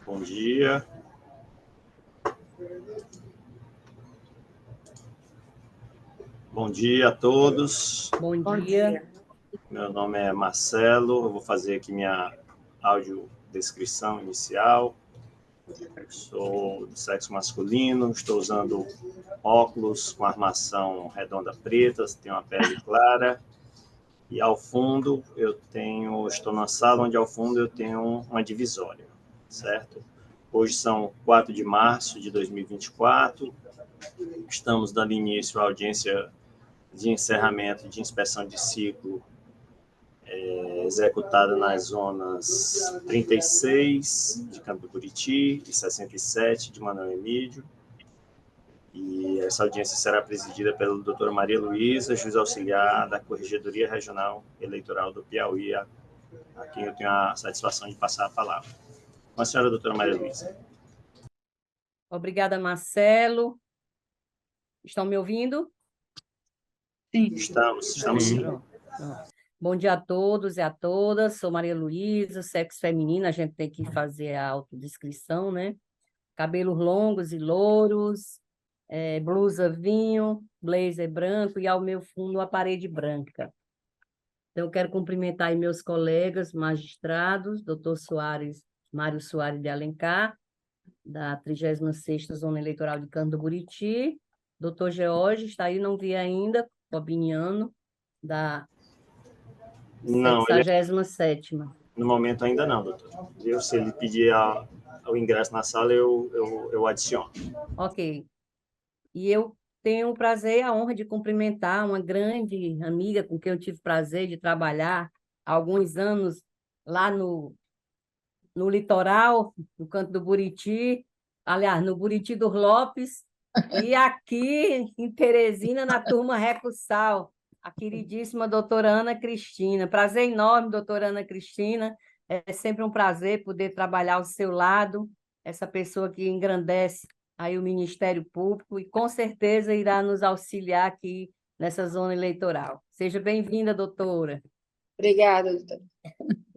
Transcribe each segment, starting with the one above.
Bom dia. Bom dia a todos. Bom dia. Meu nome é Marcelo, eu vou fazer aqui minha audiodescrição inicial. Sou do sexo masculino, estou usando óculos com armação redonda preta, tenho uma pele clara. E ao fundo estou na sala onde ao fundo eu tenho uma divisória, certo? Hoje são 4 de março de 2024, estamos dando início à audiência de encerramento de inspeção de ciclo executada nas zonas 36 de Campo do Buriti e 67 de Manoel Emídio. E essa audiência será presidida pela doutora Maria Luísa, juiz auxiliar da Corregedoria Regional Eleitoral do Piauí, a quem eu tenho a satisfação de passar a palavra. Com a senhora, doutora Maria Luísa. Obrigada, Marcelo. Estão me ouvindo? Sim. Estamos sim. Pronto. Bom dia a todos e a todas. Sou Maria Luísa, sexo feminino. A gente tem que fazer a autodescrição, né? Cabelos longos e louros, blusa vinho, blazer branco e ao meu fundo a parede branca. Então, eu quero cumprimentar aí meus colegas magistrados, doutor Mário Soares de Alencar, da 36ª Zona Eleitoral de Canto do Buriti, doutor George, está aí, não vi ainda, Cobiniano, da 67ª. No momento ainda não, doutor. Se ele pedir o ingresso na sala, eu adiciono. Ok. E eu tenho o prazer e a honra de cumprimentar uma grande amiga com quem eu tive o prazer de trabalhar há alguns anos lá no litoral, no Canto do Buriti, aliás, no Buriti dos Lopes, e aqui em Teresina, na turma Recursal, a queridíssima doutora Ana Cristina. Prazer enorme, doutora Ana Cristina. É sempre um prazer poder trabalhar ao seu lado, essa pessoa que engrandece aí o Ministério Público e com certeza irá nos auxiliar aqui nessa zona eleitoral. Seja bem-vinda, doutora. Obrigada, doutora.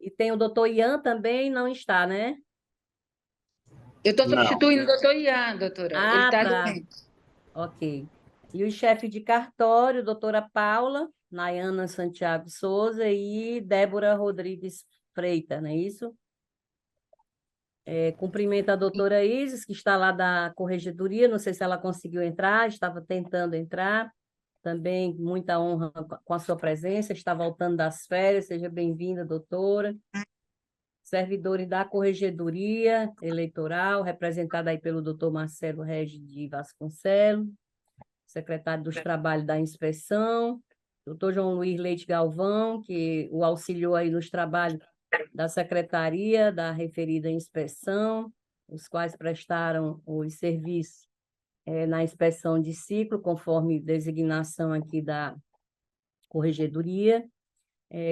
E tem o doutor Ian também, não está, né? Eu estou substituindo o doutor Ian, doutora. Ele está doente. Ok. E o chefe de cartório, doutora Paula, Nayana Santiago Souza e Débora Rodrigues Freitas, não é isso? Cumprimento a doutora Isis, que está lá da Corregedoria, não sei se ela conseguiu entrar, estava tentando entrar. Também muita honra com a sua presença, está voltando das férias, seja bem-vinda, doutora. Servidores da Corregedoria Eleitoral, representada aí pelo doutor Marcelo Regis de Vasconcelos, secretário dos Trabalhos da Inspeção, doutor João Luiz Leite Galvão, que o auxiliou aí nos trabalhos da Secretaria da referida inspeção, os quais prestaram os serviços na inspeção de ciclo, conforme designação aqui da Corregedoria.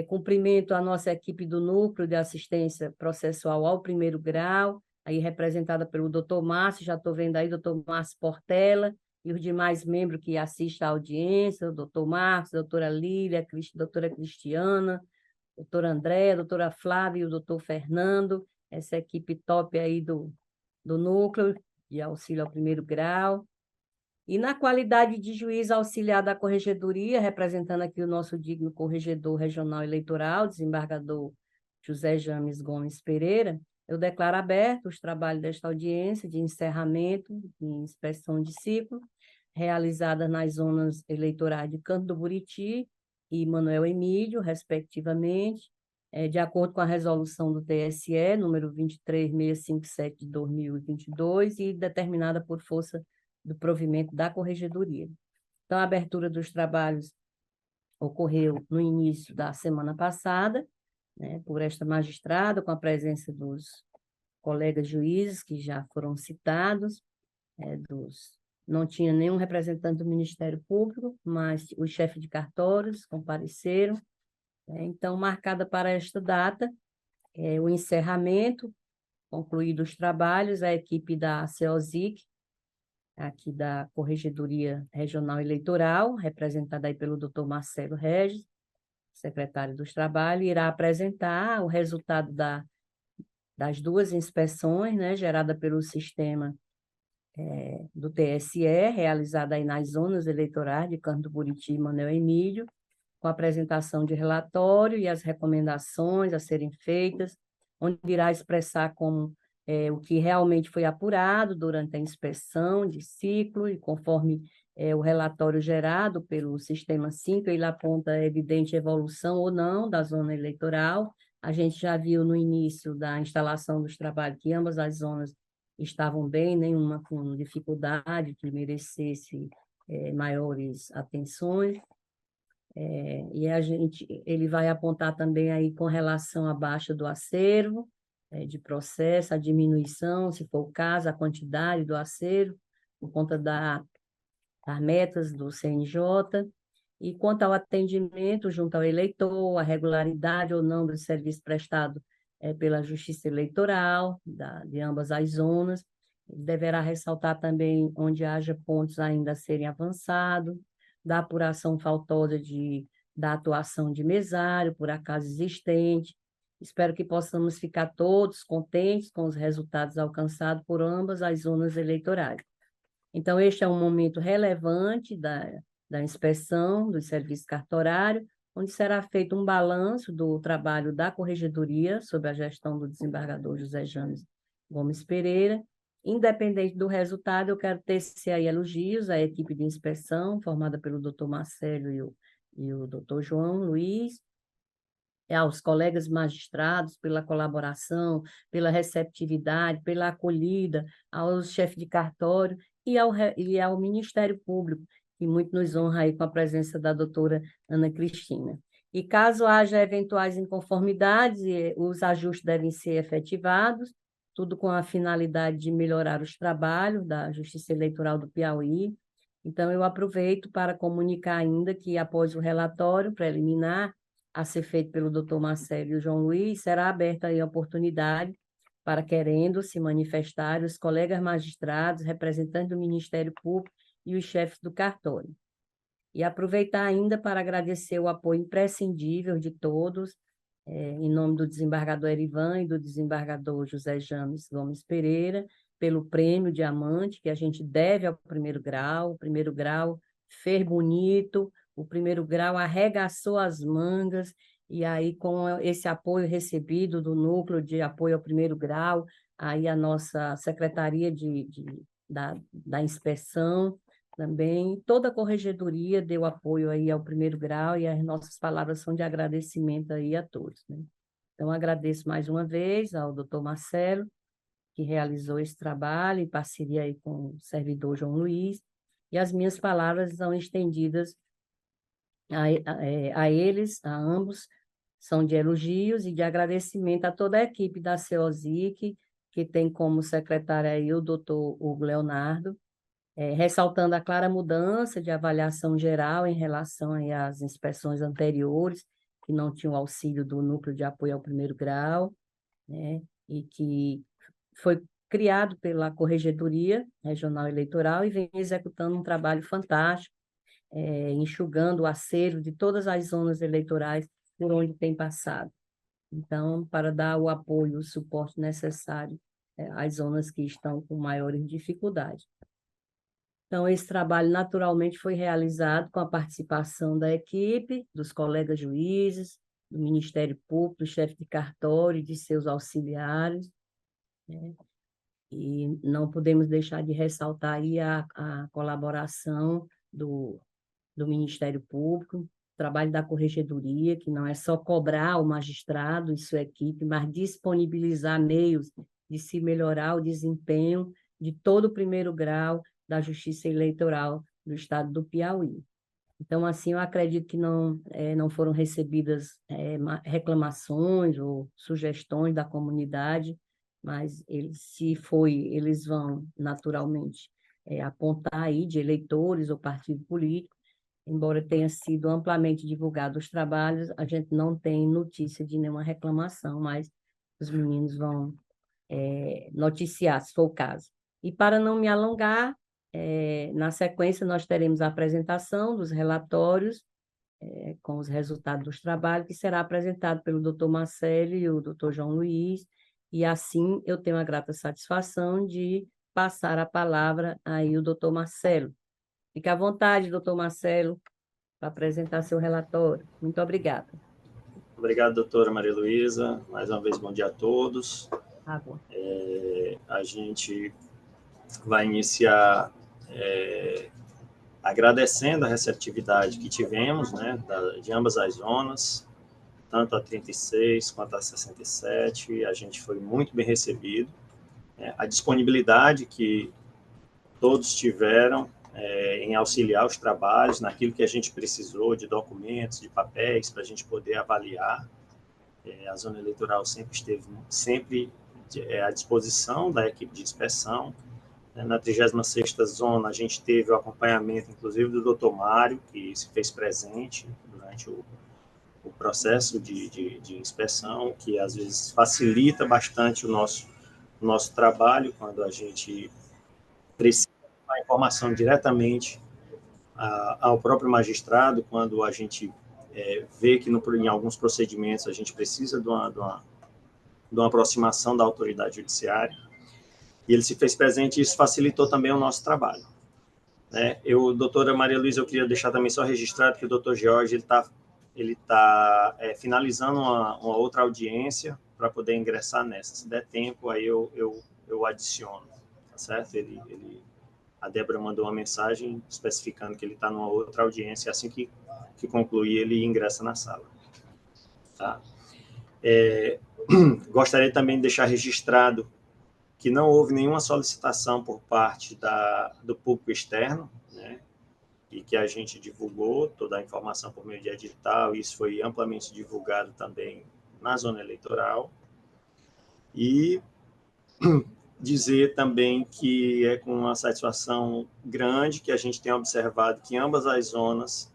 Cumprimento a nossa equipe do Núcleo de Assistência Processual ao Primeiro Grau, aí representada pelo doutor Márcio, já estou vendo aí o doutor Márcio Portela, e os demais membros que assistem à audiência, o doutor Marcos, a doutora Lília, a doutora Cristiana, doutora Andréa, a doutora Flávia e o doutor Fernando, essa equipe top aí do Núcleo de Auxílio ao Primeiro Grau. E na qualidade de juiz auxiliar da Corregedoria, representando aqui o nosso digno Corregedor Regional Eleitoral, desembargador José James Gomes Pereira, eu declaro aberto os trabalhos desta audiência de encerramento de inspeção de ciclo, realizadas nas zonas eleitorais de Canto do Buriti e Manoel Emídio, respectivamente, de acordo com a resolução do TSE, número 23657 de 2022, e determinada por força do provimento da Corregedoria. Então, a abertura dos trabalhos ocorreu no início da semana passada, né, por esta magistrada, com a presença dos colegas juízes que já foram citados, não tinha nenhum representante do Ministério Público, mas os chefes de cartórios compareceram. Então, marcada para esta data, o encerramento, concluídos os trabalhos, a equipe da CEOZIC, aqui da Corregedoria Regional Eleitoral, representada aí pelo doutor Marcelo Regis, secretário dos Trabalhos, irá apresentar o resultado da das duas inspeções, né, gerada pelo sistema do TSE, realizada aí nas zonas eleitorais de Canto do Buriti e Manuel Emílio, com a apresentação de relatório e as recomendações a serem feitas, onde irá expressar como o que realmente foi apurado durante a inspeção de ciclo, e conforme o relatório gerado pelo Sistema 5, ele aponta evidente evolução ou não da zona eleitoral. A gente já viu no início da instalação dos trabalhos que ambas as zonas estavam bem, nenhuma com dificuldade que merecesse maiores atenções. E ele vai apontar também aí com relação à baixa do acervo, de processo, a diminuição, se for o caso, a quantidade do acervo, por conta das metas do CNJ, e quanto ao atendimento junto ao eleitor, a regularidade ou não do serviço prestado pela Justiça Eleitoral, de ambas as zonas, ele deverá ressaltar também onde haja pontos ainda a serem avançados, da apuração faltosa da atuação de mesário, por acaso existente. Espero que possamos ficar todos contentes com os resultados alcançados por ambas as zonas eleitorais. Então, este é um momento relevante da inspeção do serviço cartorário, onde será feito um balanço do trabalho da Corregedoria sob a gestão do desembargador José James Gomes Pereira. Independente do resultado, eu quero tecer aí elogios à equipe de inspeção, formada pelo doutor Marcelo e o doutor João Luiz, aos colegas magistrados pela colaboração, pela receptividade, pela acolhida, aos chefes de cartório e ao Ministério Público, que muito nos honra aí com a presença da doutora Ana Cristina. E caso haja eventuais inconformidades, os ajustes devem ser efetivados, tudo com a finalidade de melhorar os trabalhos da Justiça Eleitoral do Piauí. Então, eu aproveito para comunicar ainda que, após o relatório preliminar a ser feito pelo doutor Marcelo e o João Luiz, será aberta aí a oportunidade para, querendo se manifestar, os colegas magistrados, representantes do Ministério Público e os chefes do cartório. E aproveitar ainda para agradecer o apoio imprescindível de todos, em nome do desembargador Erivan e do desembargador José James Gomes Pereira, pelo prêmio Diamante, que a gente deve ao primeiro grau. O primeiro grau fez bonito, o primeiro grau arregaçou as mangas, e aí, com esse apoio recebido do Núcleo de Apoio ao Primeiro Grau, aí a nossa Secretaria da Inspeção também, toda a Corregedoria deu apoio aí ao primeiro grau, e as nossas palavras são de agradecimento aí a todos, né? Então, agradeço mais uma vez ao doutor Marcelo, que realizou esse trabalho em parceria aí com o servidor João Luiz, e as minhas palavras são estendidas a eles, a ambos, são de elogios e de agradecimento a toda a equipe da CEOSIC, que tem como secretário aí o doutor Hugo Leonardo, ressaltando a clara mudança de avaliação geral em relação aí às inspeções anteriores, que não tinham auxílio do Núcleo de Apoio ao Primeiro Grau, né, e que foi criado pela Corregedoria Regional Eleitoral e vem executando um trabalho fantástico, enxugando o acervo de todas as zonas eleitorais por onde tem passado. Então, para dar o apoio, o suporte necessário às zonas que estão com maiores dificuldades. Então, esse trabalho naturalmente foi realizado com a participação da equipe, dos colegas juízes, do Ministério Público, do chefe de cartório e de seus auxiliares, né? E não podemos deixar de ressaltar aí a colaboração do Ministério Público, trabalho da Corregedoria, que não é só cobrar o magistrado e sua equipe, mas disponibilizar meios de se melhorar o desempenho de todo o primeiro grau da Justiça Eleitoral do Estado do Piauí. Então, assim, eu acredito que não foram recebidas reclamações ou sugestões da comunidade, mas eles vão, naturalmente, apontar aí de eleitores ou partido político. Embora tenha sido amplamente divulgado os trabalhos, a gente não tem notícia de nenhuma reclamação, mas os meninos vão noticiar, se for o caso. E para não me alongar, na sequência nós teremos a apresentação dos relatórios com os resultados dos trabalhos, que será apresentado pelo doutor Marcelo e o doutor João Luiz, E assim eu tenho a grata satisfação de passar a palavra aí ao doutor Marcelo. Fique à vontade, doutor Marcelo, para apresentar seu relatório. Muito obrigada. Obrigado, doutora Maria Luísa. Mais uma vez, bom dia a todos. Água. A gente vai iniciar agradecendo a receptividade que tivemos, né, de ambas as zonas, tanto a 36 quanto a 67, a gente foi muito bem recebido. A disponibilidade que todos tiveram em auxiliar os trabalhos, naquilo que a gente precisou de documentos, de papéis, para a gente poder avaliar. A zona eleitoral sempre esteve à disposição da equipe de inspeção. Na 36ª zona, a gente teve o acompanhamento, inclusive, do doutor Mário, que se fez presente durante o processo de inspeção, que às vezes facilita bastante o nosso trabalho, quando a gente precisa da informação diretamente ao próprio magistrado, quando a gente vê que em alguns procedimentos a gente precisa de uma aproximação da autoridade judiciária, e ele se fez presente e isso facilitou também o nosso trabalho. Doutora Maria Luísa, eu queria deixar também só registrado que o doutor Jorge ele tá finalizando uma outra audiência para poder ingressar nessa. Se der tempo, aí eu adiciono, tá certo? A Débora mandou uma mensagem especificando que ele está numa outra audiência, assim que concluir, ele ingressa na sala. Tá? Gostaria também de deixar registrado que não houve nenhuma solicitação por parte do público externo, né, e que a gente divulgou toda a informação por meio de edital, e isso foi amplamente divulgado também na zona eleitoral. E dizer também que é com uma satisfação grande que a gente tem observado que ambas as zonas,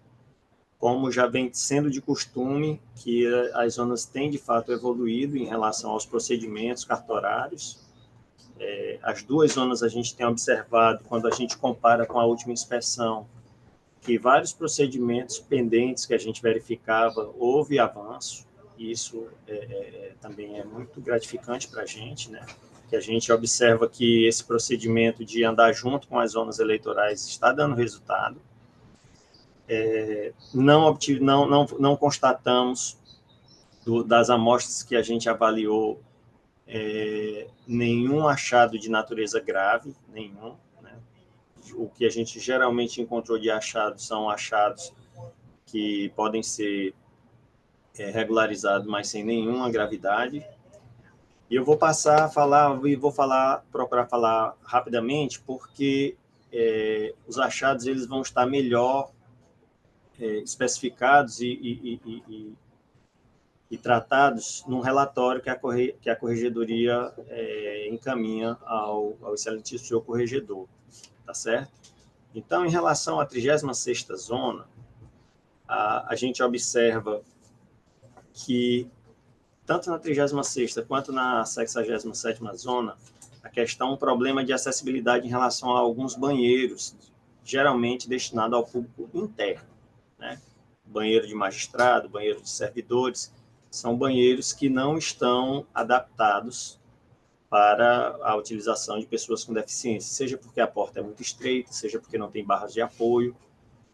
como já vem sendo de costume, que as zonas têm de fato evoluído em relação aos procedimentos cartorários. As duas zonas a gente tem observado, quando a gente compara com a última inspeção, que vários procedimentos pendentes que a gente verificava, houve avanço, e isso também é muito gratificante para a gente, né? Que a gente observa que esse procedimento de andar junto com as zonas eleitorais está dando resultado. Não constatamos, das amostras que a gente avaliou, nenhum achado de natureza grave, nenhum, né? O que a gente geralmente encontrou de achados são achados que podem ser regularizados, mas sem nenhuma gravidade. E eu vou passar a falar, e procurar falar rapidamente, porque os achados eles vão estar melhor especificados e tratados num relatório que a corregedoria encaminha ao excelentíssimo senhor corregedor, tá certo? Então, em relação à 36ª zona, a gente observa que, tanto na 36ª quanto na 67ª zona, um problema de acessibilidade em relação a alguns banheiros, geralmente destinados ao público interno, né? Banheiro de magistrado, banheiro de servidores, são banheiros que não estão adaptados para a utilização de pessoas com deficiência, seja porque a porta é muito estreita, seja porque não tem barras de apoio,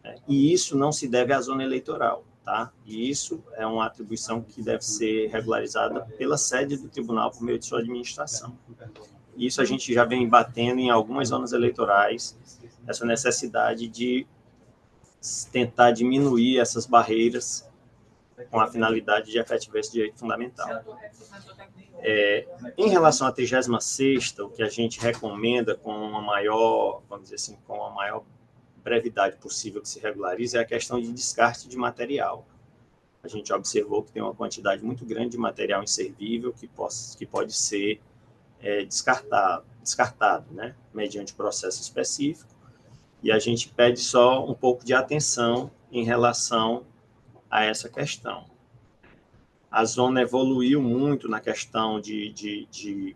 né? E isso não se deve à zona eleitoral, tá? E isso é uma atribuição que deve ser regularizada pela sede do tribunal por meio de sua administração. Isso a gente já vem batendo em algumas zonas eleitorais, essa necessidade de tentar diminuir essas barreiras com a finalidade de efetivar esse direito fundamental. Em relação à 36ª, o que a gente recomenda com uma maior, vamos dizer assim, com a maior brevidade possível que se regularize, é a questão de descarte de material. A gente observou que tem uma quantidade muito grande de material inservível que pode ser descartado, né, mediante processo específico, e a gente pede só um pouco de atenção em relação a essa questão. A zona evoluiu muito na questão em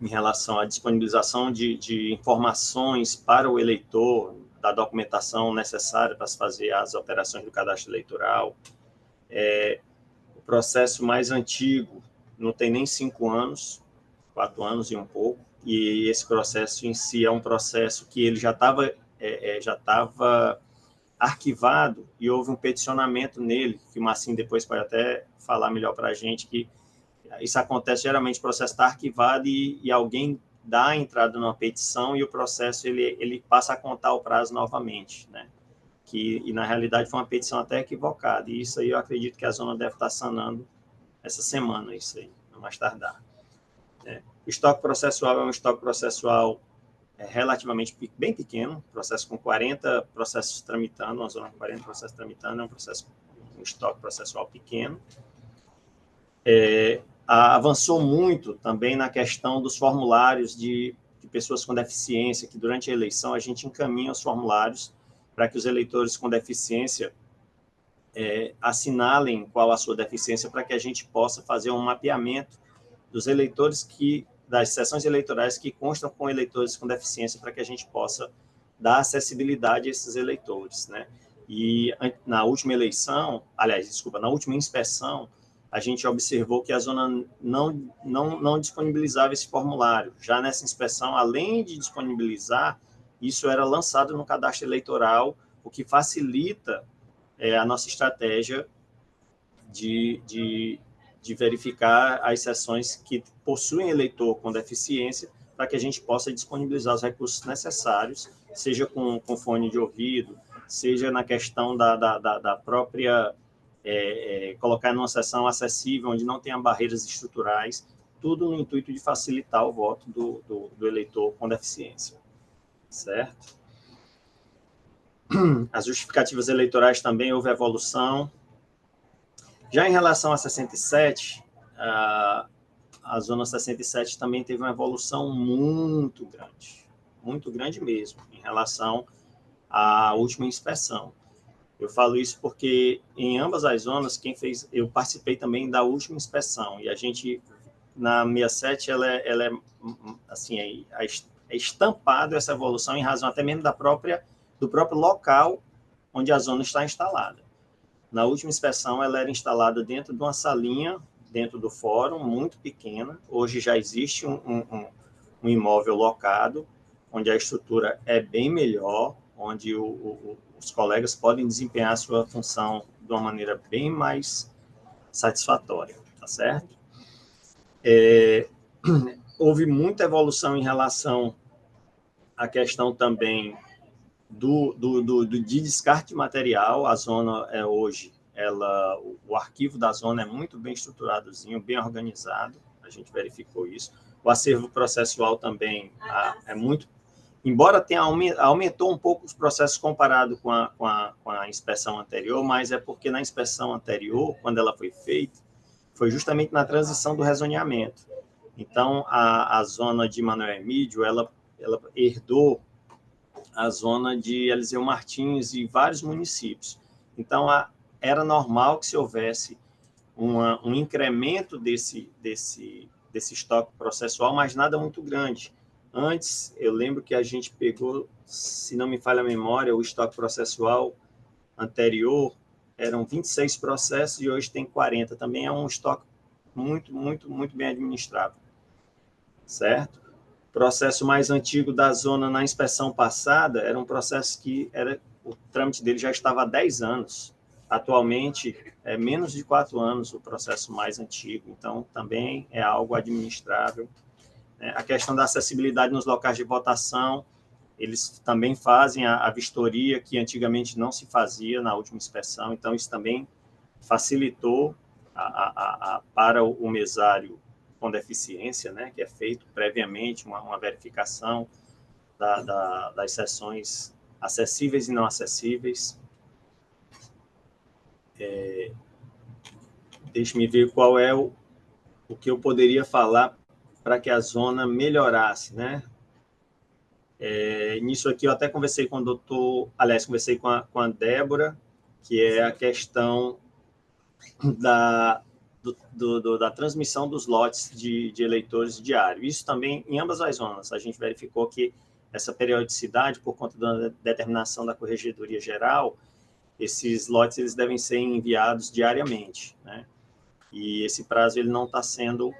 relação à disponibilização de informações para o eleitor, da documentação necessária para se fazer as operações do cadastro eleitoral. O processo mais antigo, não tem nem 5 anos, 4 anos e um pouco, e esse processo em si é um processo que ele já estava arquivado, e houve um peticionamento nele, que o Marcinho depois pode até falar melhor para a gente, que isso acontece geralmente, o processo está arquivado e alguém dá a entrada numa petição e o processo ele passa a contar o prazo novamente, né? E na realidade foi uma petição até equivocada, e isso aí eu acredito que a zona deve estar sanando essa semana, isso aí, não mais tardar. O estoque processual é um estoque processual relativamente bem pequeno, processo com 40 processos tramitando, uma zona com 40 processos tramitando, é um estoque processual pequeno. Avançou muito também na questão dos formulários de pessoas com deficiência, que durante a eleição a gente encaminha os formulários para que os eleitores com deficiência assinalem qual a sua deficiência, para que a gente possa fazer um mapeamento dos eleitores das sessões eleitorais que constam com eleitores com deficiência, para que a gente possa dar acessibilidade a esses eleitores, né? E na última eleição, na última inspeção, a gente observou que a zona não disponibilizava esse formulário. Já nessa inspeção, além de disponibilizar, isso era lançado no cadastro eleitoral, o que facilita a nossa estratégia de verificar as sessões que possuem eleitor com deficiência, para que a gente possa disponibilizar os recursos necessários, seja com fone de ouvido, seja na questão da própria colocar numa sessão acessível, onde não tenha barreiras estruturais, tudo no intuito de facilitar o voto do eleitor com deficiência, certo? As justificativas eleitorais também houve evolução. Já em relação a 67, a zona 67 também teve uma evolução muito grande mesmo, em relação à última inspeção. Eu falo isso porque em ambas as zonas, eu participei também da última inspeção, e a gente, na 67, ela é assim, é estampado essa evolução em razão até mesmo do próprio local onde a zona está instalada. Na última inspeção, ela era instalada dentro de uma salinha, dentro do fórum, muito pequena. Hoje já existe um imóvel locado, onde a estrutura é bem melhor, onde os colegas podem desempenhar a sua função de uma maneira bem mais satisfatória, tá certo? Houve muita evolução em relação à questão também de descarte de material. A zona hoje, o arquivo da zona é muito bem estruturadozinho, bem organizado, a gente verificou isso. O acervo processual também é muito, embora aumentou um pouco os processos comparado com a inspeção anterior, mas é porque na inspeção anterior, quando ela foi feita, foi justamente na transição do rezoneamento. Então, a zona de Manoel Emídio, ela herdou a zona de Eliseu Martins e vários municípios. Então, era normal que se houvesse um incremento desse estoque processual, mas nada muito grande. Antes, eu lembro que a gente pegou, se não me falha a memória, o estoque processual anterior eram 26 processos e hoje tem 40. Também é um estoque muito, muito, muito bem administrado, certo? O processo mais antigo da zona na inspeção passada era um processo que o trâmite dele já estava há 10 anos. Atualmente, é menos de 4 anos o processo mais antigo, então também é algo administrável. A questão da acessibilidade nos locais de votação, eles também fazem a vistoria, que antigamente não se fazia na última inspeção, então isso também facilitou para o mesário com deficiência, né, que é feito previamente uma verificação das sessões acessíveis e não acessíveis. Deixe-me ver qual é o que eu poderia falar para que a zona melhorasse, né? Nisso aqui eu até conversei com o doutor, conversei com a Débora, que é a questão da transmissão dos lotes de eleitores diário. Isso também em ambas as zonas. A gente verificou que essa periodicidade, por conta da determinação da Corregedoria Geral, esses lotes eles devem ser enviados diariamente, né? e esse prazo ele não está sendo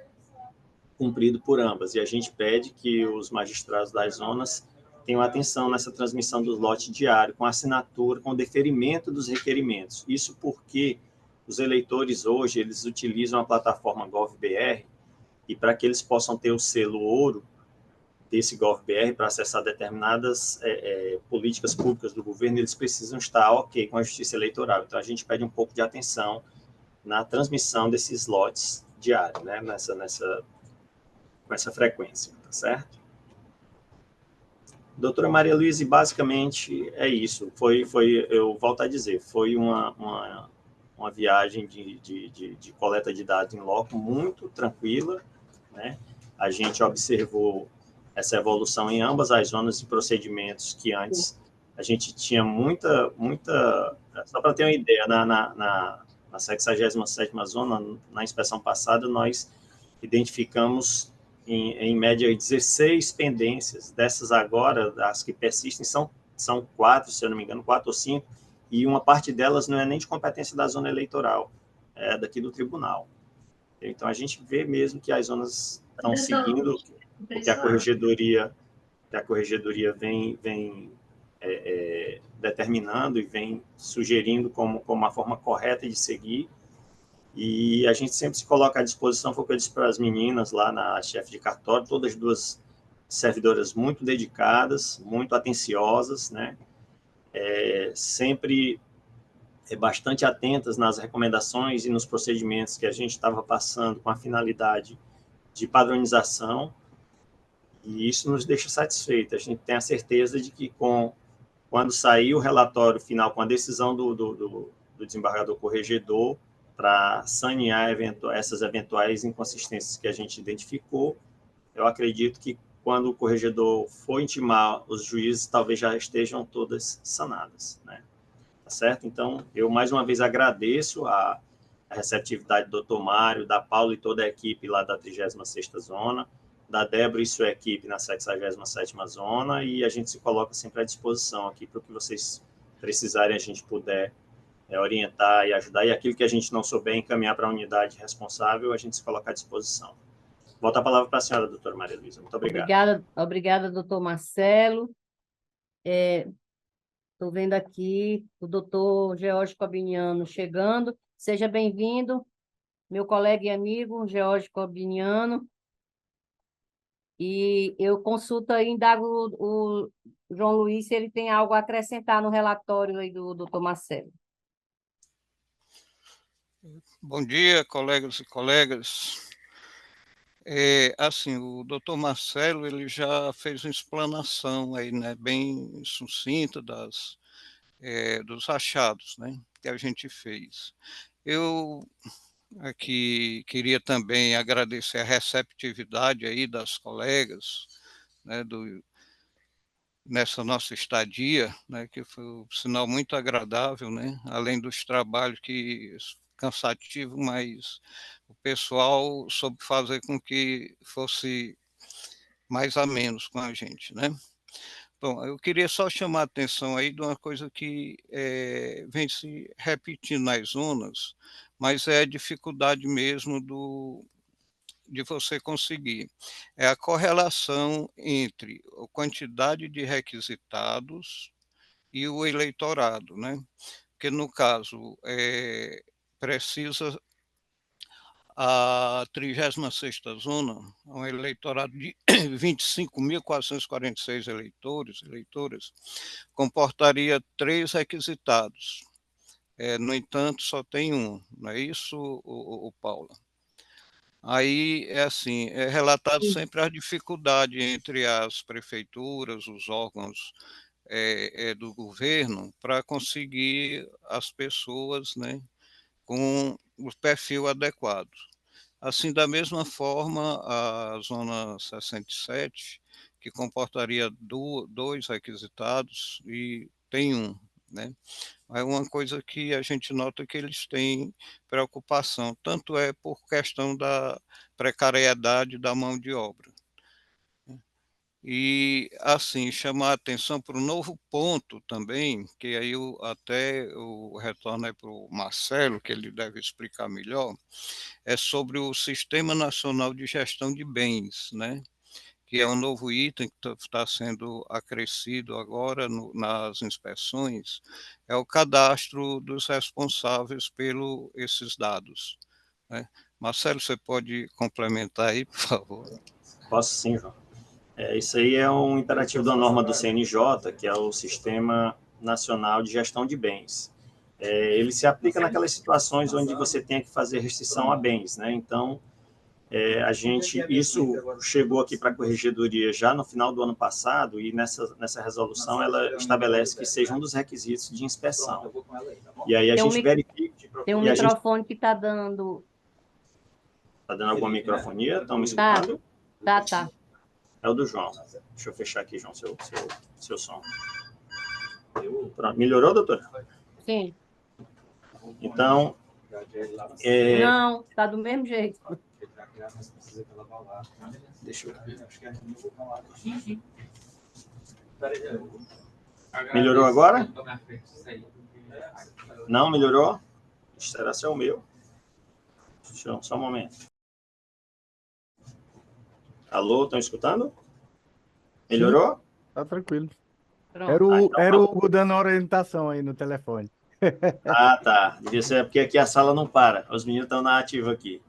cumprido por ambas. E a gente pede que os magistrados das zonas tenham atenção nessa transmissão do lote diário, com assinatura, com deferimento dos requerimentos. Isso porque os eleitores hoje, eles utilizam a plataforma GovBR, e para que eles possam ter o selo ouro desse GovBR para acessar determinadas políticas públicas do governo, eles precisam estar ok com a justiça eleitoral. Então, a gente pede um pouco de atenção na transmissão desses lotes diários, né, com essa frequência, tá certo? Doutora Maria Luísa, basicamente é isso. Eu volto a dizer, foi uma viagem de coleta de dados em loco muito tranquila, né? A gente observou essa evolução em ambas as zonas e procedimentos que antes a gente tinha muita... Só para ter uma ideia, na 67ª zona, na inspeção passada, nós identificamos em média 16 pendências. Dessas agora, as que persistem são 4, se eu não me engano, 4 ou 5, e uma parte delas não é nem de competência da zona eleitoral, é daqui do tribunal. Então, a gente vê mesmo que as zonas estão seguindo o que a corregedoria vem determinando e vem sugerindo como uma forma correta de seguir, e a gente sempre se coloca à disposição. Foi o que eu disse para as meninas lá na chefe de cartório, todas duas servidoras muito dedicadas, muito atenciosas, né? Sempre bastante atentas nas recomendações e nos procedimentos que a gente estava passando com a finalidade de padronização, e isso nos deixa satisfeitos. A gente tem a certeza de que, quando sair o relatório final, com a decisão do desembargador corregedor, para sanear essas eventuais inconsistências que a gente identificou, eu acredito que, quando o corregedor for intimar os juízes, talvez já estejam todas sanadas, né? Tá certo? Então, eu mais uma vez agradeço a receptividade do Dr. Mário, da Paula e toda a equipe lá da 36ª Zona, da Débora e sua equipe na 67ª Zona, e a gente se coloca sempre à disposição aqui para o que vocês precisarem, a gente puder orientar e ajudar, e aquilo que a gente não souber encaminhar para a unidade responsável, a gente se coloca à disposição. Volto a palavra para a senhora, doutora Maria Luísa. Muito obrigado. Obrigada, doutor Marcelo. Estou vendo aqui o doutor George Cobiniano chegando. Seja bem-vindo, meu colega e amigo, George Cobiniano. E eu consulto aí, indago o João Luiz se ele tem algo a acrescentar no relatório aí do doutor Marcelo. Bom dia, colegas e colegas. Assim, o doutor Marcelo, ele já fez uma explanação aí, né, bem sucinta dos achados, né, que a gente fez. Eu aqui queria também agradecer a receptividade aí das colegas, né, nessa nossa estadia, né, que foi um sinal muito agradável, né, além dos trabalhos que cansativo, mas o pessoal soube fazer com que fosse mais a menos com a gente, né? Bom, eu queria só chamar a atenção aí de uma coisa que vem se repetindo nas zonas, mas é a dificuldade mesmo de você conseguir. É a correlação entre a quantidade de requisitados e o eleitorado, né? Porque, no caso, precisa a 36ª Zona, um eleitorado de 25.446 eleitoras, comportaria 3 requisitados. No entanto, só tem um, não é isso, o Paula? Aí, assim, é relatado sempre a dificuldade entre as prefeituras, os órgãos do governo, para conseguir as pessoas, né, com o perfil adequado. Assim, da mesma forma, a Zona 67, que comportaria 2 requisitados, e tem um, né? É uma coisa que a gente nota que eles têm preocupação, tanto é por questão da precariedade da mão de obra. E, assim, chamar a atenção para um novo ponto também, que aí eu retorno aí para o Marcelo, que ele deve explicar melhor, é sobre o Sistema Nacional de Gestão de Bens, né? Que é um novo item que está sendo acrescido agora nas inspeções, é o cadastro dos responsáveis por esses dados, né? Marcelo, você pode complementar aí, por favor? Posso sim, João. Isso aí é um imperativo da norma do CNJ, que é o Sistema Nacional de Gestão de Bens. Ele se aplica naquelas situações onde você tem que fazer restrição a bens, né? Então, isso chegou aqui para a corregedoria já no final do ano passado e nessa resolução ela estabelece que seja um dos requisitos de inspeção. E aí a gente verifica... Tem um microfone que está dando... Está dando alguma microfonia? Estão me escutando? Tá. É o do João. Deixa eu fechar aqui, João, seu som. Pronto. Melhorou, doutora? Sim. Então... Não, está do mesmo jeito. Deixa eu... Melhorou agora? Não melhorou? Será ser o meu? Só um momento. Alô, estão escutando? Melhorou? Sim, tá tranquilo. Pronto. Era o Hugo dando orientação aí no telefone. Ah, tá. Devia ser porque aqui a sala não para. Os meninos estão na ativa aqui.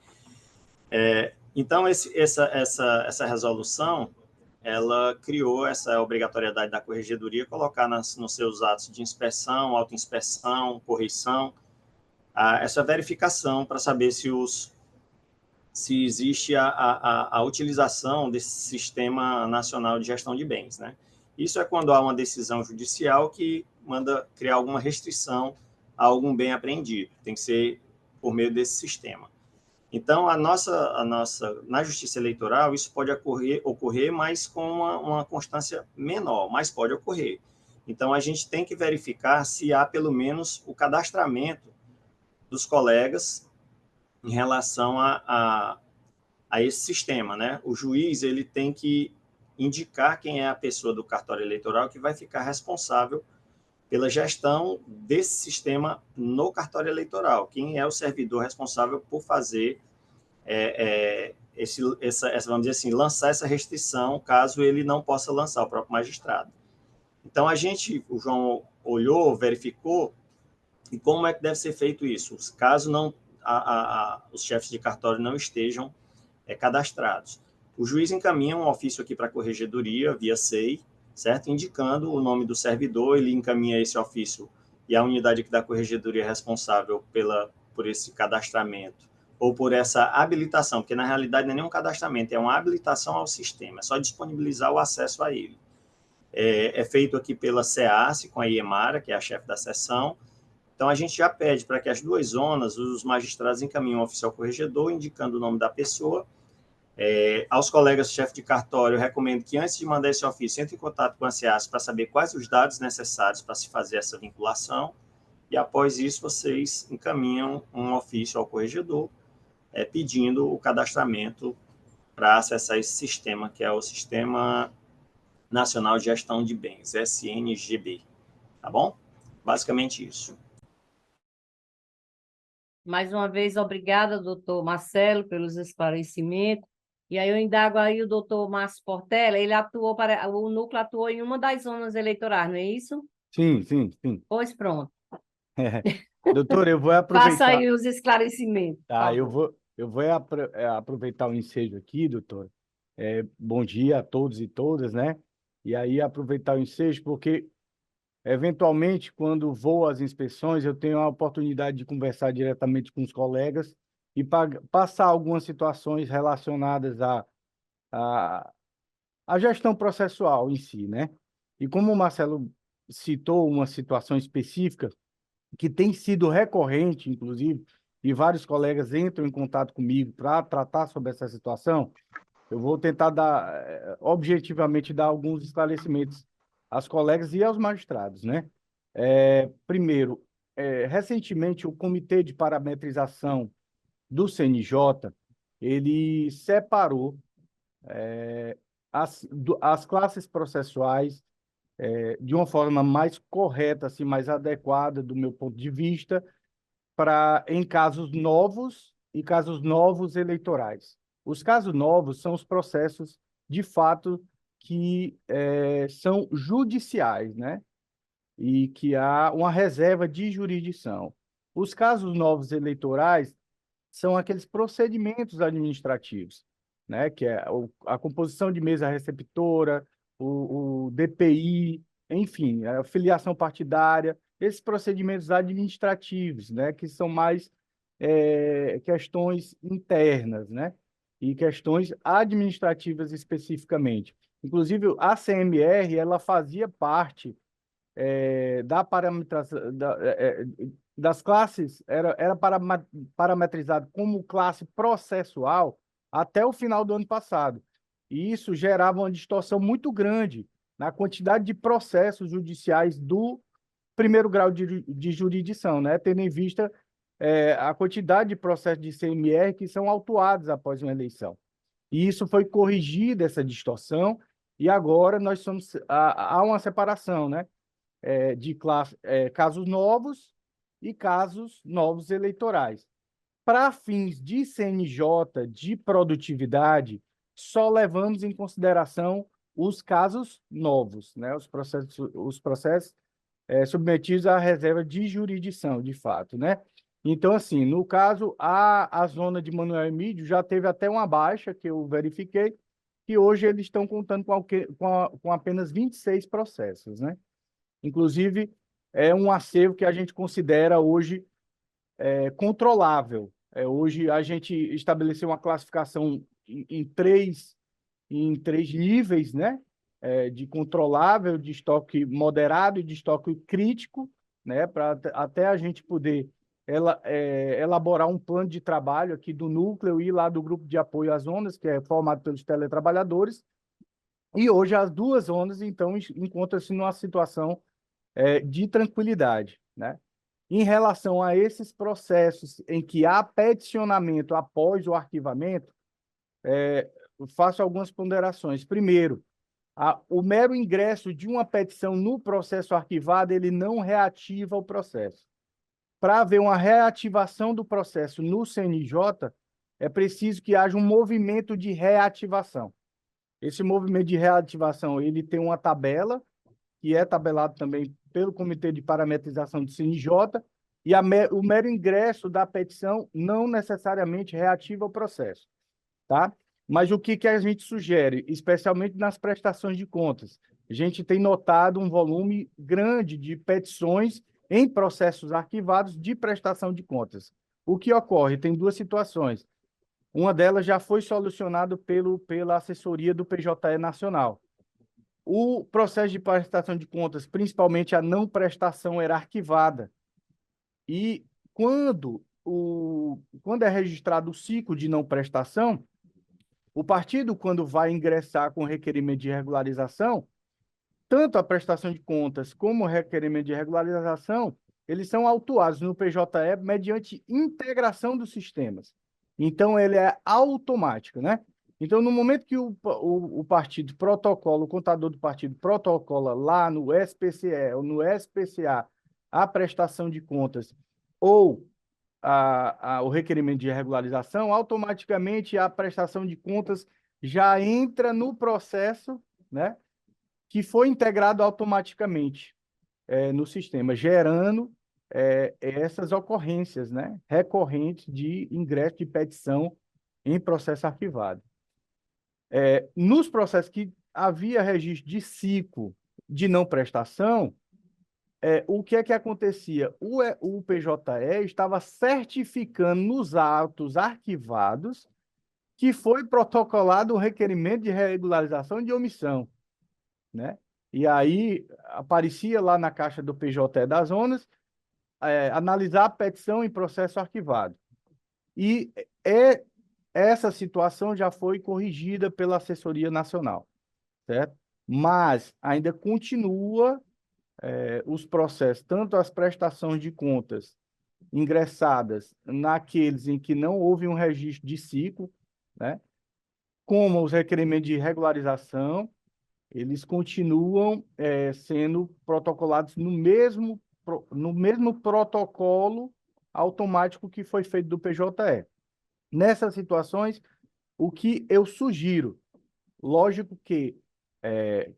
Então, essa resolução, ela criou essa obrigatoriedade da corregedoria colocar nos seus atos de inspeção, autoinspeção, correção, essa verificação para saber se existe a utilização desse Sistema Nacional de Gestão de Bens, né? Isso é quando há uma decisão judicial que manda criar alguma restrição a algum bem apreendido. Tem que ser por meio desse sistema. Então, na Justiça Eleitoral, isso pode ocorrer, mas com uma constância menor, mas pode ocorrer. Então, a gente tem que verificar se há, pelo menos, o cadastramento dos colegas em relação a esse sistema, né? O juiz, ele tem que indicar quem é a pessoa do cartório eleitoral que vai ficar responsável pela gestão desse sistema no cartório eleitoral, quem é o servidor responsável por fazer vamos dizer assim, lançar essa restrição, caso ele não possa lançar, o próprio magistrado. Então, o João olhou, verificou, e como é que deve ser feito isso? Caso não, os chefes de cartório não estejam cadastrados. O juiz encaminha um ofício aqui para a corregedoria, via SEI, certo? Indicando o nome do servidor, ele encaminha esse ofício e a unidade aqui da corregedoria é responsável por esse cadastramento ou por essa habilitação, porque na realidade não é nenhum cadastramento, é uma habilitação ao sistema, é só disponibilizar o acesso a ele. É feito aqui pela SEASSE, com a Iemara, que é a chefe da seção. Então, a gente já pede para que as duas zonas, os magistrados encaminhem um oficial corregedor, indicando o nome da pessoa. Aos colegas chefe de cartório, eu recomendo que, antes de mandar esse ofício, entre em contato com a SEASSE para saber quais os dados necessários para se fazer essa vinculação, e após isso, vocês encaminham um ofício ao corregedor, pedindo o cadastramento para acessar esse sistema, que é o Sistema Nacional de Gestão de Bens, SNGB. Tá bom? Basicamente isso. Mais uma vez, obrigada, doutor Marcelo, pelos esclarecimentos. E aí eu indago aí o doutor Márcio Portela, o núcleo atuou em uma das zonas eleitorais, não é isso? Sim. Pois pronto. Doutor, eu vou Faça aproveitar. aí os esclarecimentos. Tá, eu vou aproveitar o ensejo aqui, doutor. Bom dia a todos e todas, né? E aí aproveitar o ensejo, porque eventualmente, quando vou às inspeções, eu tenho a oportunidade de conversar diretamente com os colegas e passar algumas situações relacionadas à gestão processual em si, né? E como o Marcelo citou uma situação específica, que tem sido recorrente, inclusive, e vários colegas entram em contato comigo para tratar sobre essa situação, eu vou tentar objetivamente dar alguns esclarecimentos aos colegas e aos magistrados, né? Primeiro, recentemente, o Comitê de Parametrização do CNJ, ele separou as classes processuais de uma forma mais correta, assim, mais adequada, do meu ponto de vista, em casos novos e casos novos eleitorais. Os casos novos são os processos, de fato, que são judiciais, né? E que há uma reserva de jurisdição. Os casos novos eleitorais são aqueles procedimentos administrativos, né? Que é a composição de mesa receptora, o DPI, enfim, a filiação partidária, esses procedimentos administrativos, né? Que são mais questões internas, né? E questões administrativas especificamente. Inclusive, a CMR, ela fazia parte da parametrização das classes, era parametrizado como classe processual até o final do ano passado. E isso gerava uma distorção muito grande na quantidade de processos judiciais do primeiro grau de jurisdição, né? Tendo em vista a quantidade de processos de CMR que são autuados após uma eleição. E isso foi corrigida, essa distorção, e agora há uma separação, né? De casos novos e casos novos eleitorais. Para fins de CNJ, de produtividade, só levamos em consideração os casos novos, né? Os processos submetidos à reserva de jurisdição, de fato, né? Então, assim, no caso, a zona de Manoel Emídio já teve até uma baixa, que eu verifiquei, que hoje eles estão contando com apenas 26 processos, né? Inclusive, é um acervo que a gente considera hoje controlável. Hoje, a gente estabeleceu uma classificação em três níveis, né? De controlável, de estoque moderado e de estoque crítico, né? Para até a gente poder elaborar um plano de trabalho aqui do núcleo e lá do grupo de apoio às zonas, que é formado pelos teletrabalhadores. E hoje as duas zonas, então, encontram-se numa situação de tranquilidade, né? Em relação a esses processos em que há peticionamento após o arquivamento, faço algumas ponderações. Primeiro, o mero ingresso de uma petição no processo arquivado, ele não reativa o processo. Para haver uma reativação do processo no CNJ, é preciso que haja um movimento de reativação. Esse movimento de reativação, ele tem uma tabela, que é tabelado também pelo Comitê de Parametrização do CNJ, e o mero ingresso da petição não necessariamente reativa o processo, tá? Mas o que a gente sugere, especialmente nas prestações de contas? A gente tem notado um volume grande de petições em processos arquivados de prestação de contas. O que ocorre? Tem duas situações. Uma delas já foi solucionada pela assessoria do PJE Nacional. O processo de prestação de contas, principalmente a não prestação, era arquivada. E quando é registrado o ciclo de não prestação, o partido, quando vai ingressar com requerimento de regularização, tanto a prestação de contas como o requerimento de regularização, eles são autuados no PJE mediante integração dos sistemas. Então, ele é automático, né? Então, no momento que o partido protocola, o contador do partido protocola lá no SPCE ou no SPCA a prestação de contas ou o requerimento de regularização, automaticamente a prestação de contas já entra no processo, né, que foi integrado automaticamente no sistema, gerando essas ocorrências, né, recorrentes de ingresso de petição em processo arquivado. Nos processos que havia registro de ciclo de não prestação, o que é que acontecia? O PJE estava certificando nos autos arquivados que foi protocolado o requerimento de regularização de omissão, né? E aí aparecia lá na caixa do PJE das zonas, analisar a petição em processo arquivado. E essa situação já foi corrigida pela assessoria nacional, certo? Mas ainda continua os processos, tanto as prestações de contas ingressadas naqueles em que não houve um registro de ciclo, né? como os requerimentos de regularização, eles continuam sendo protocolados no mesmo protocolo automático que foi feito do PJE. Nessas situações, o que eu sugiro? Lógico que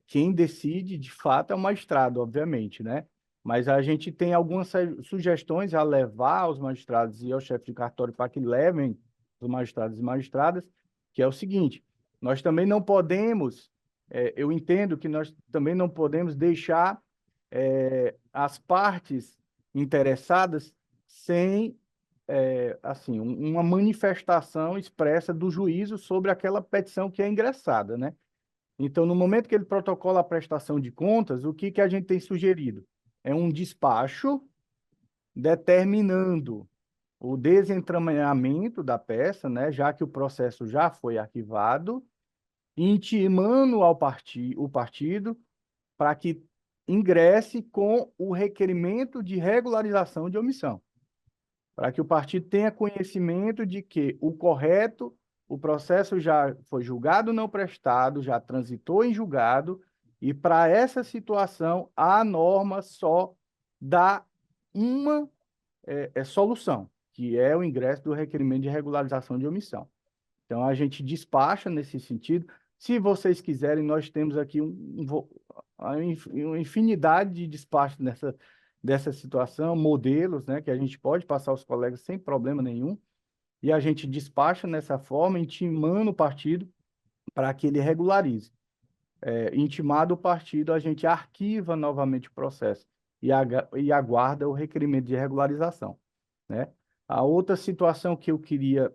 quem decide, de fato, é o magistrado, obviamente, né? Mas a gente tem algumas sugestões a levar aos magistrados e ao chefe de cartório para que levem os magistrados e magistradas, que é o seguinte: nós também não podemos, eu entendo que nós também não podemos deixar as partes interessadas sem assim, uma manifestação expressa do juízo sobre aquela petição que é ingressada, né? Então, no momento que ele protocola a prestação de contas, o que que a gente tem sugerido? É um despacho determinando o desentraminhamento da peça, né, já que o processo já foi arquivado, intimando o partido para que ingresse com o requerimento de regularização de omissão, para que o partido tenha conhecimento de que o processo já foi julgado não prestado, já transitou em julgado, e para essa situação a norma só dá uma solução, que é o ingresso do requerimento de regularização de omissão. Então, a gente despacha nesse sentido. Se vocês quiserem, nós temos aqui uma infinidade de despachos dessa situação, modelos, né, que a gente pode passar aos colegas sem problema nenhum, e a gente despacha nessa forma, intimando o partido para que ele regularize. Intimado o partido, a gente arquiva novamente o processo e aguarda o requerimento de regularização, né? A outra situação que eu queria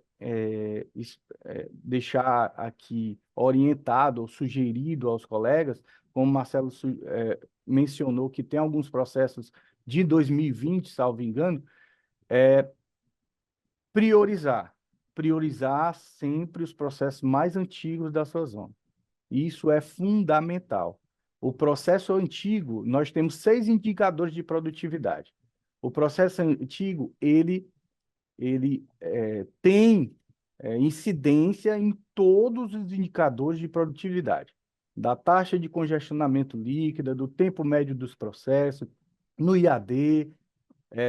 deixar aqui orientado ou sugerido aos colegas, como o Marcelo mencionou que tem alguns processos de 2020, salvo engano, priorizar sempre os processos mais antigos da sua zona. Isso é fundamental. O processo antigo, nós temos 6 indicadores de produtividade. O processo antigo, ele tem incidência em todos os indicadores de produtividade, da taxa de congestionamento líquida, do tempo médio dos processos, no IAD,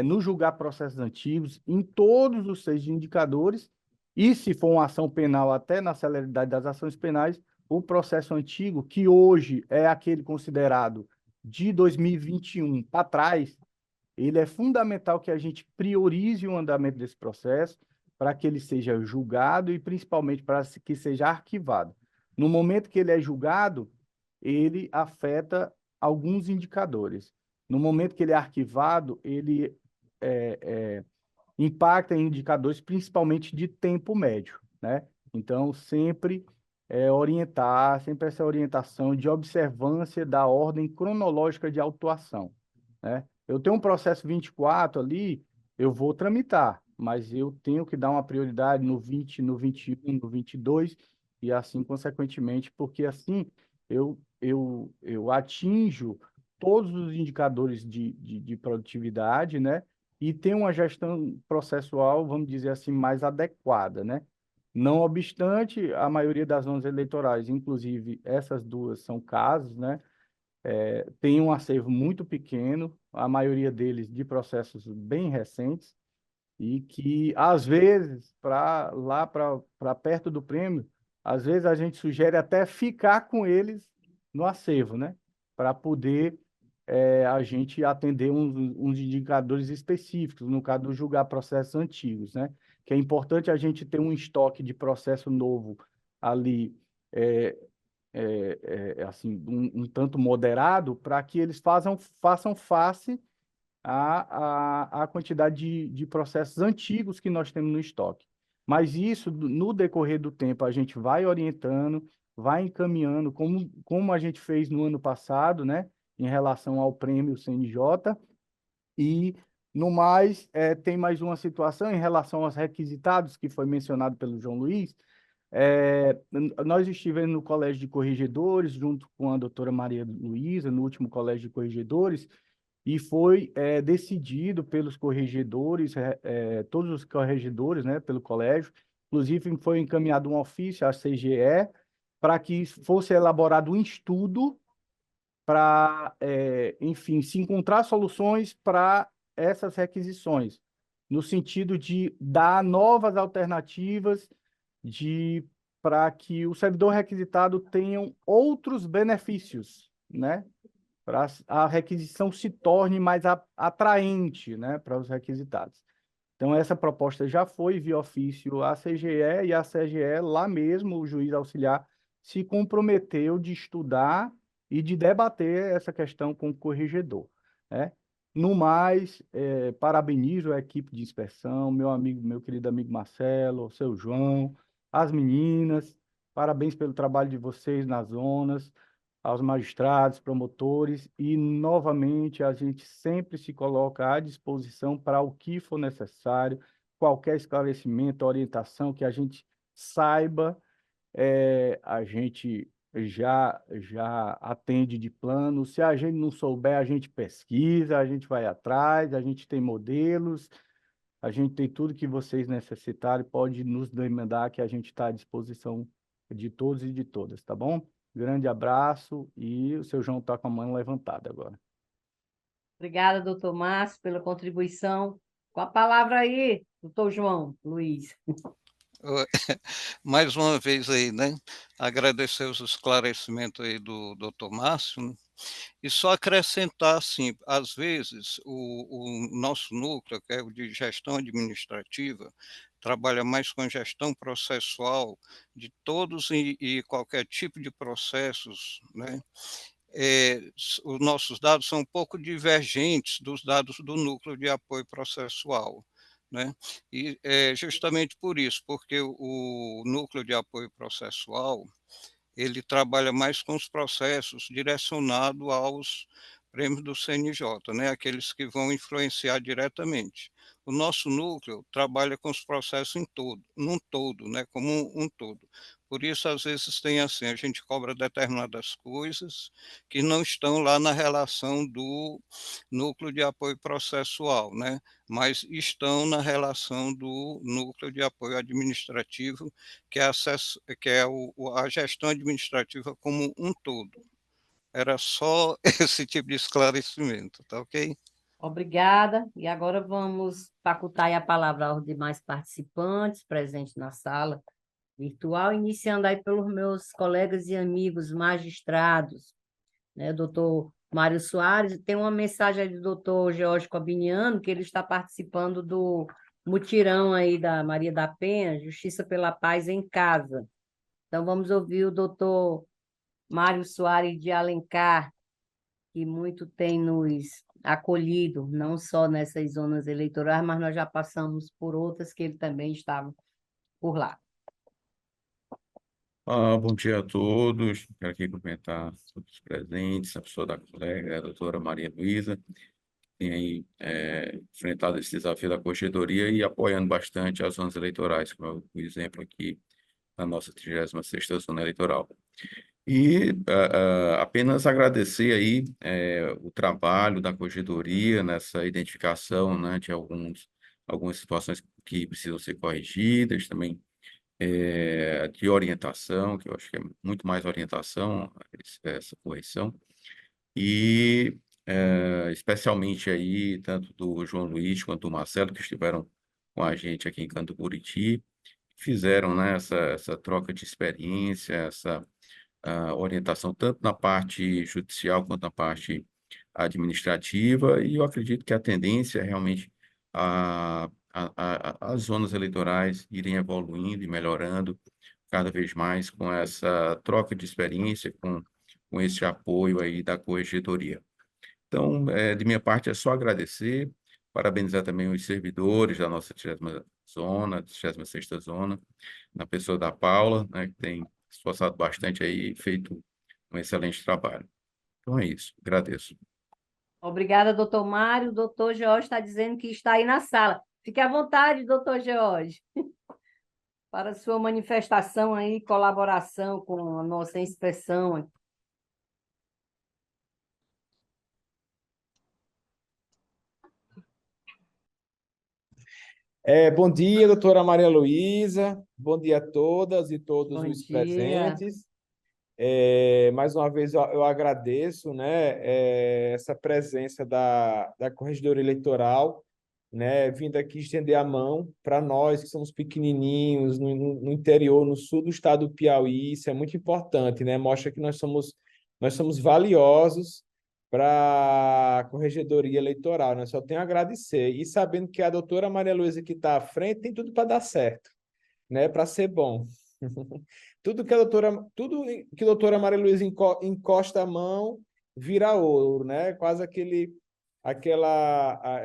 no julgar processos antigos, em todos os 6 indicadores, e se for uma ação penal, até na celeridade das ações penais, o processo antigo, que hoje é aquele considerado de 2021 para trás, ele é fundamental que a gente priorize o andamento desse processo para que ele seja julgado e principalmente para que seja arquivado. No momento que ele é julgado, ele afeta alguns indicadores. No momento que ele é arquivado, ele impacta em indicadores principalmente de tempo médio, né? Então, sempre sempre essa orientação de observância da ordem cronológica de autuação, né? Eu tenho um processo 24 ali, eu vou tramitar, mas eu tenho que dar uma prioridade no 20, no 21, no 22, e assim, consequentemente, porque assim eu atinjo todos os indicadores de produtividade, né? E tenho uma gestão processual, vamos dizer assim, mais adequada, né? Não obstante, a maioria das zonas eleitorais, inclusive essas duas são casos, né? Tem um acervo muito pequeno, a maioria deles de processos bem recentes, e que, às vezes, para perto do prêmio, às vezes a gente sugere até ficar com eles no acervo, né? Para poder a gente atender uns indicadores específicos, no caso do julgar processos antigos, né? Que é importante a gente ter um estoque de processo novo ali, assim, um tanto moderado, para que eles façam face à quantidade de processos antigos que nós temos no estoque. Mas isso, no decorrer do tempo, a gente vai orientando, vai encaminhando, como a gente fez no ano passado, né, em relação ao prêmio CNJ, e, no mais, tem mais uma situação em relação aos requisitados, que foi mencionado pelo João Luiz. Nós estivemos no Colégio de Corregedores, junto com a doutora Maria Luísa, no último Colégio de Corregedores, e foi decidido pelos corregedores, todos os corregedores, né, pelo colégio, Inclusive, foi encaminhado um ofício à CGE para que fosse elaborado um estudo para, enfim, se encontrar soluções para essas requisições, no sentido de dar novas alternativas para que o servidor requisitado tenha outros benefícios, né? Para a requisição se torne mais atraente, né, para os requisitados. Então, essa proposta já foi via ofício à CGE, e a CGE, lá mesmo, o juiz auxiliar, se comprometeu de estudar e de debater essa questão com o corregedor, né? No mais, parabenizo a equipe de inspeção, meu querido amigo Marcelo, o seu João, as meninas, parabéns pelo trabalho de vocês nas zonas, aos magistrados, promotores, e, novamente, a gente sempre se coloca à disposição para o que for necessário, qualquer esclarecimento, orientação que a gente saiba, a gente já atende de plano. Se a gente não souber, a gente pesquisa, a gente vai atrás, a gente tem modelos, a gente tem tudo que vocês necessitarem, pode nos demandar que a gente está à disposição de todos e de todas, tá bom? Grande abraço, e o seu João está com a mão levantada agora. Obrigada, doutor Márcio, pela contribuição. Com a palavra aí, doutor João Luiz. Mais uma vez aí, né? Agradecer os esclarecimentos aí do doutor Márcio, né? E só acrescentar, assim, às vezes, o nosso núcleo, que é o de gestão administrativa, trabalha mais com gestão processual de todos e qualquer tipo de processos, né? Os nossos dados são um pouco divergentes dos dados do núcleo de apoio processual, né? E justamente por isso, porque o núcleo de apoio processual, ele trabalha mais com os processos direcionados aos prêmios do CNJ, né? Aqueles que vão influenciar diretamente. O nosso núcleo trabalha com os processos num todo, né? Como um todo. Por isso, às vezes, tem assim, a gente cobra determinadas coisas que não estão lá na relação do núcleo de apoio processual, né? Mas estão na relação do núcleo de apoio administrativo, que é a gestão administrativa como um todo. Era só esse tipo de esclarecimento, tá ok? Obrigada. E agora vamos facultar aí a palavra aos demais participantes presentes na sala virtual, iniciando aí pelos meus colegas e amigos magistrados, né? Doutor Mário Soares, tem uma mensagem aí do doutor George Cobiniano, que ele está participando do mutirão aí da Maria da Penha, Justiça pela Paz em Casa. Então, vamos ouvir o doutor Mário Soares de Alencar, que muito tem nos acolhido, não só nessas zonas eleitorais, mas nós já passamos por outras que ele também estava por lá. Bom dia a todos. Quero aqui cumprimentar todos os presentes, a pessoa da colega, a doutora Maria Luísa, que tem aí enfrentado esse desafio da corregedoria e apoiando bastante as zonas eleitorais, como é o exemplo aqui na nossa 36ª zona eleitoral. E apenas agradecer aí o trabalho da corregedoria nessa identificação, né, de algumas situações que precisam ser corrigidas, também de orientação, que eu acho que é muito mais orientação, essa correção, e especialmente aí, tanto do João Luiz quanto do Marcelo, que estiveram com a gente aqui em Canto Buriti, fizeram, né, essa troca de experiência, essa orientação, tanto na parte judicial quanto na parte administrativa, e eu acredito que a tendência é realmente as zonas eleitorais irem evoluindo e melhorando cada vez mais com essa troca de experiência, com esse apoio aí da corregedoria. Então, de minha parte, é só agradecer, parabenizar também os servidores da nossa 30ª zona, 36ª zona, na pessoa da Paula, né, que tem se esforçado bastante aí e feito um excelente trabalho. Então é isso, agradeço. Obrigada, doutor Mário. O doutor George está dizendo que está aí na sala. Fique à vontade, doutor George, para a sua manifestação aí, colaboração com a nossa inspeção. Bom dia, doutora Maria Luísa. Bom dia a todas e todos Bom os dia. presentes. Mais uma vez eu agradeço, né, essa presença da Corregedoria Eleitoral, né, vindo aqui estender a mão para nós que somos pequenininhos no interior, no sul do estado do Piauí. Isso é muito importante, né? Mostra que nós somos valiosos para a Corregedoria Eleitoral, né? Só tenho a agradecer. E sabendo que a doutora Maria Luísa que está à frente tem tudo para dar certo, né? Para ser bom. Tudo que a doutora Maria Luísa encosta a mão vira ouro, né? Quase é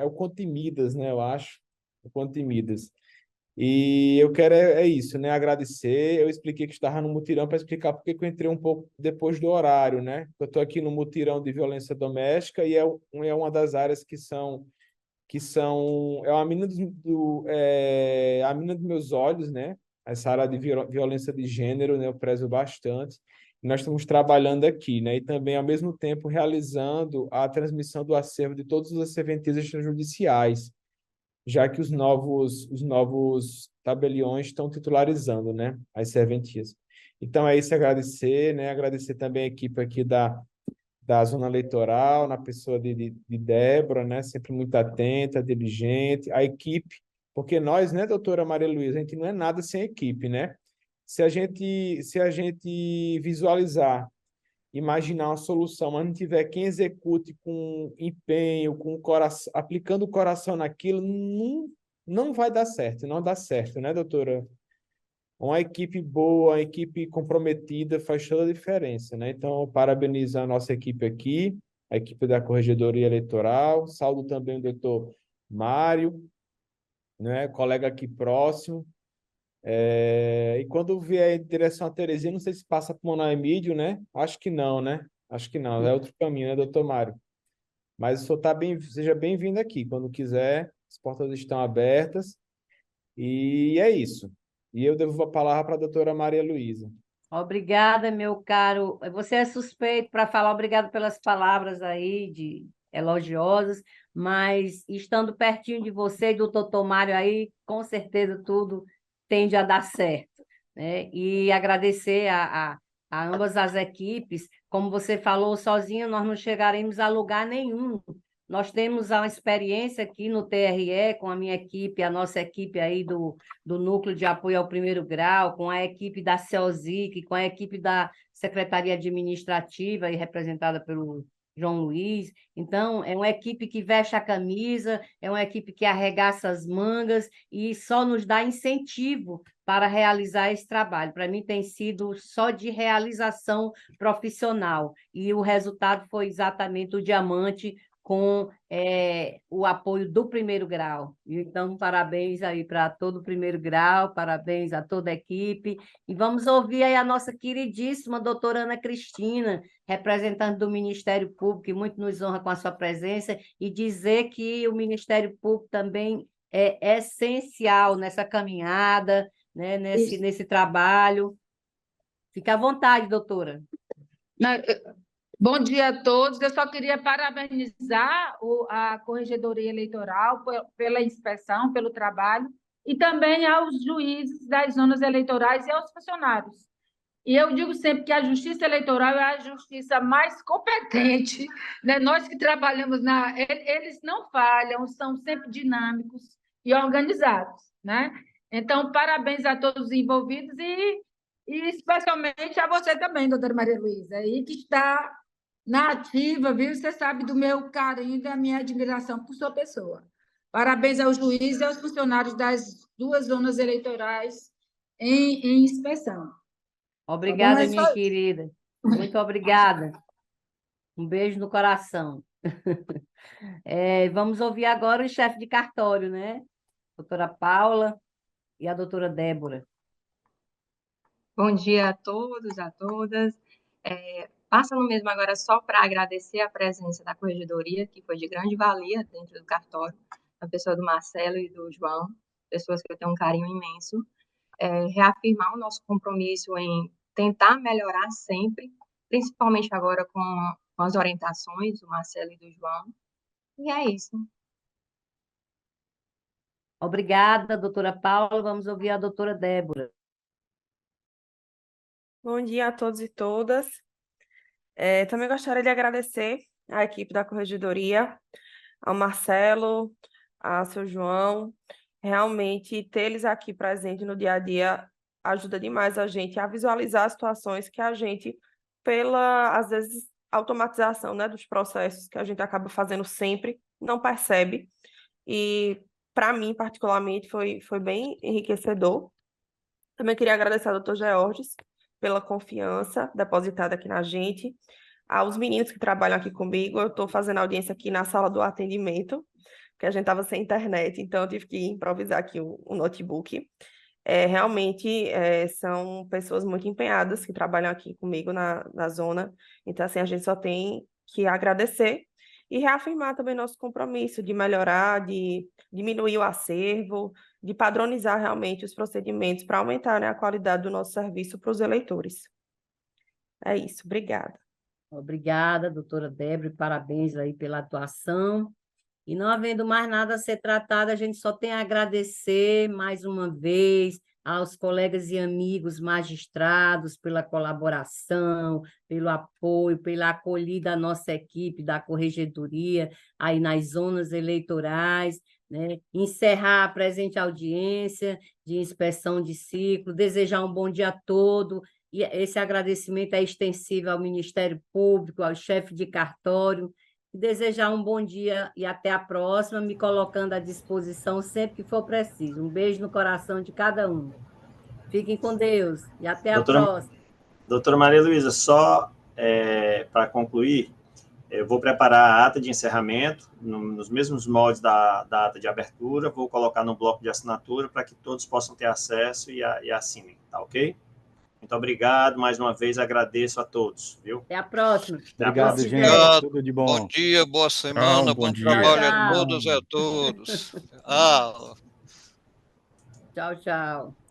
o Conte Midas, né? Eu acho, o Conte Midas. E eu quero isso, né? Agradecer. Eu expliquei que estava no mutirão para explicar por que eu entrei um pouco depois do horário, né? Eu estou aqui no mutirão de violência doméstica e é uma das áreas é uma mina a mina dos meus olhos, né? Essa área de violência de gênero, né? Eu prezo bastante. E nós estamos trabalhando aqui, né? E também, ao mesmo tempo, realizando a transmissão do acervo de todas as serventias extrajudiciais, já que os novos tabeliões estão titularizando, né? As serventias. Então, é isso, agradecer, né? Agradecer também a equipe aqui da Zona Eleitoral, na pessoa de Débora, né? Sempre muito atenta, diligente, a equipe, porque nós, né, doutora Maria Luísa, a gente não é nada sem equipe, né? Se a gente visualizar, imaginar uma solução, mas não tiver quem execute com empenho, com o coração, aplicando o coração naquilo, não vai dar certo, não dá certo, né, doutora? Uma equipe boa, uma equipe comprometida faz toda a diferença, né? Então, parabenizo a nossa equipe aqui, a equipe da Corregedoria Eleitoral, saúdo também o doutor Mário, né? Colega aqui próximo. E quando vier em direção a Terezinha, não sei se passa por Manoel Emílio, né? Acho que não, né? Acho que não, é outro caminho, né, doutor Mário? Mas o senhor seja bem-vindo aqui, quando quiser, as portas estão abertas, e é isso. E eu devolvo a palavra para a doutora Maria Luísa. Obrigada, meu caro. Você é suspeito para falar, obrigado pelas palavras aí de elogiosas, mas estando pertinho de você e do doutor Mário aí, com certeza tudo tende a dar certo, né? E agradecer a ambas as equipes. Como você falou, sozinho nós não chegaremos a lugar nenhum. Nós temos uma experiência aqui no TRE com a minha equipe, a nossa equipe aí do Núcleo de Apoio ao Primeiro Grau, com a equipe da CEOSIC, com a equipe da Secretaria Administrativa, e representada pelo João Luiz. Então, é uma equipe que veste a camisa, é uma equipe que arregaça as mangas e só nos dá incentivo para realizar esse trabalho. Para mim, tem sido só de realização profissional, e o resultado foi exatamente o diamante com o apoio do primeiro grau. Então, parabéns aí para todo o primeiro grau, parabéns a toda a equipe. E vamos ouvir aí a nossa queridíssima doutora Ana Cristina, representante do Ministério Público, que muito nos honra com a sua presença, e dizer que o Ministério Público também é essencial nessa caminhada, né, nesse trabalho. Fique à vontade, doutora. Bom dia a todos. Eu só queria parabenizar a Corregedoria Eleitoral pela inspeção, pelo trabalho, e também aos juízes das zonas eleitorais e aos funcionários. E eu digo sempre que a justiça eleitoral é a justiça mais competente, né? Nós que trabalhamos eles não falham, são sempre dinâmicos e organizados, né? Então, parabéns a todos os envolvidos e especialmente a você também, doutora Maria Luísa, aí que está na ativa, viu? Você sabe do meu carinho e da minha admiração por sua pessoa. Parabéns aos juízes e aos funcionários das duas zonas eleitorais em inspeção. Obrigada, Tá bom? minha querida. Muito obrigada. Um beijo no coração. Vamos ouvir agora o chefe de cartório, né? Doutora Paula e a doutora Débora. Bom dia a todos, a todas. Passando mesmo agora só para agradecer a presença da corregedoria, que foi de grande valia dentro do cartório, a pessoa do Marcelo e do João, pessoas que eu tenho um carinho imenso. Reafirmar o nosso compromisso em tentar melhorar sempre, principalmente agora com as orientações do Marcelo e do João. E é isso. Obrigada, doutora Paula. Vamos ouvir a doutora Débora. Bom dia a todos e todas. Também gostaria de agradecer à equipe da Corregedoria, ao Marcelo, ao seu João. Realmente, ter-eles aqui presentes no dia a dia ajuda demais a gente a visualizar as situações que a gente, pela, às vezes, automatização, né, dos processos que a gente acaba fazendo sempre, não percebe. E, para mim, particularmente, foi bem enriquecedor. Também queria agradecer ao doutor Georges pela confiança depositada aqui na gente, aos meninos que trabalham aqui comigo. Eu estou fazendo audiência aqui na sala do atendimento, porque a gente estava sem internet, então eu tive que improvisar aqui o notebook. Realmente são pessoas muito empenhadas que trabalham aqui comigo na zona, então assim, a gente só tem que agradecer e reafirmar também nosso compromisso de melhorar, de diminuir o acervo, de padronizar realmente os procedimentos para aumentar, né, a qualidade do nosso serviço para os eleitores. É isso, obrigada. Obrigada, doutora Débora, e parabéns aí pela atuação. E não havendo mais nada a ser tratado, a gente só tem a agradecer mais uma vez aos colegas e amigos magistrados pela colaboração, pelo apoio, pela acolhida à nossa equipe da Corregedoria aí nas zonas eleitorais, né? Encerrar a presente audiência de inspeção de ciclo, desejar um bom dia a todos. E esse agradecimento é extensível ao Ministério Público, ao chefe de cartório, e desejar um bom dia e até a próxima, me colocando à disposição sempre que for preciso. Um beijo no coração de cada um. Fiquem com Deus e até a próxima. Doutora Maria Luísa, só para concluir, eu vou preparar a ata de encerramento nos mesmos moldes da ata de abertura, vou colocar no bloco de assinatura para que todos possam ter acesso e assinem, tá ok? Muito obrigado, mais uma vez agradeço a todos, viu? Até a próxima. Obrigado, gente. Obrigado. Tudo de bom. Bom dia, boa semana, Bom bom dia. trabalho a Tchau. todos e a todos. Tchau, tchau.